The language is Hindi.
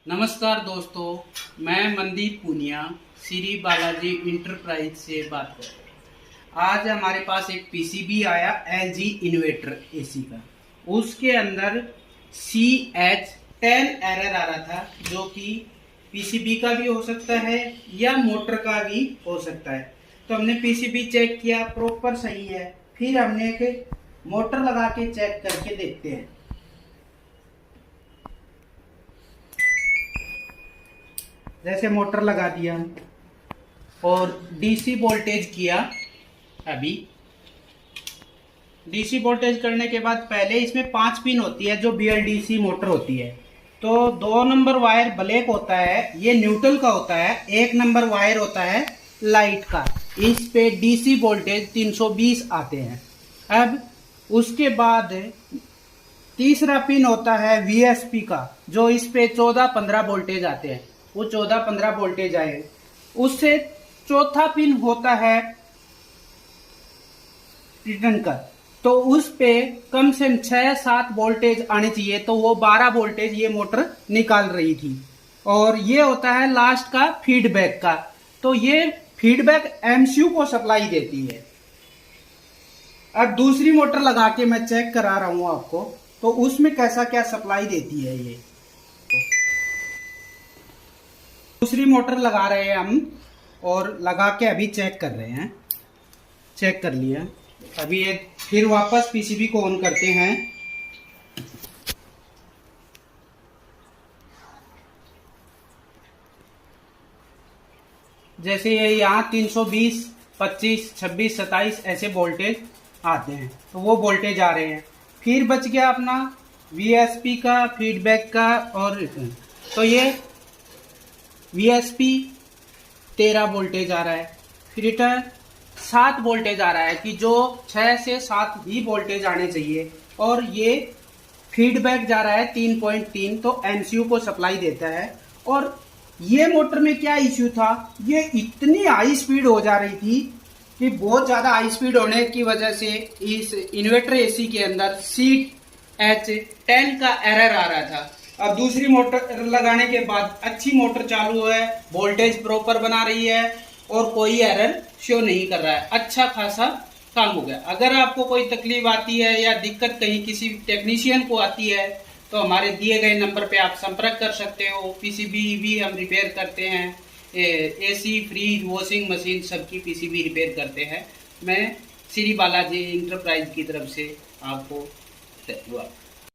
नमस्कार दोस्तों, मैं मनदीप पूनिया श्री बालाजी इंटरप्राइज से बात कर रहा हूँ। आज हमारे पास एक पीसीबी आया एलजी इन्वर्टर एसी का। उसके अंदर CH10 एरर आ रहा था, जो कि पीसीबी का भी हो सकता है या मोटर का भी हो सकता है। तो हमने पीसीबी चेक किया, प्रॉपर सही है। फिर हमने एक मोटर लगा के चेक करके देखते हैं। जैसे मोटर लगा दिया और डीसी वोल्टेज किया। अभी डीसी वोल्टेज करने के बाद पहले इसमें 5 पिन होती है जो BLDC मोटर होती है। तो 2 नंबर वायर ब्लैक होता है, ये न्यूट्रल का होता है। 1 नंबर वायर होता है लाइट का। इस पे डीसी वोल्टेज 320 आते हैं। अब उसके बाद तीसरा पिन होता है VSP का, जो इस पे 14-15 वोल्टेज आते हैं। वो 14-15 वोल्टेज आए। उससे चौथा पिन होता है रिटर्न का, तो उस पे कम से कम 6-7 वोल्टेज आने चाहिए। तो वो 12 वोल्टेज ये मोटर निकाल रही थी। और ये होता है लास्ट का फीडबैक का, तो ये फीडबैक MCU को सप्लाई देती है। अब दूसरी मोटर लगा के मैं चेक करा रहा हूं आपको, तो उसमें कैसा क्या सप्लाई देती है ये। दूसरी मोटर लगा रहे हैं हम और लगा के अभी चेक कर रहे हैं। चेक कर लिया। अभी ये फिर वापस पीसीबी को ऑन करते हैं। जैसे ये यहाँ 320, 25, 26, 27 ऐसे वोल्टेज आते हैं, तो वो वोल्टेज आ रहे हैं। फिर बच गया अपना VSP का, फीडबैक का और रिटर्न। तो ये VSP 13 वोल्टेज आ रहा है, फिर रिटर्न 7 वोल्टेज आ रहा है, कि जो 6 से 7 ही वोल्टेज आने चाहिए। और ये फीडबैक जा रहा है 3.3, तो MCU को सप्लाई देता है। और ये मोटर में क्या इश्यू था, ये इतनी हाई स्पीड हो जा रही थी कि बहुत ज्यादा हाई स्पीड होने की वजह से इस इन्वर्टर एसी के अंदर CH10 का एरर आ रहा था। अब दूसरी मोटर लगाने के बाद अच्छी मोटर चालू है, वोल्टेज प्रॉपर बना रही है और कोई एरर शो नहीं कर रहा है। अच्छा खासा काम हो गया। अगर आपको कोई तकलीफ आती है या दिक्कत कहीं किसी टेक्नीशियन को आती है, तो हमारे दिए गए नंबर पे आप संपर्क कर सकते हो। पीसीबी भी हम रिपेयर करते हैं, एसी, फ्रिज, वॉशिंग मशीन सबकी पीसीबी रिपेयर करते हैं। मैं श्री बालाजी इंटरप्राइज की तरफ से आपको धन्यवाद।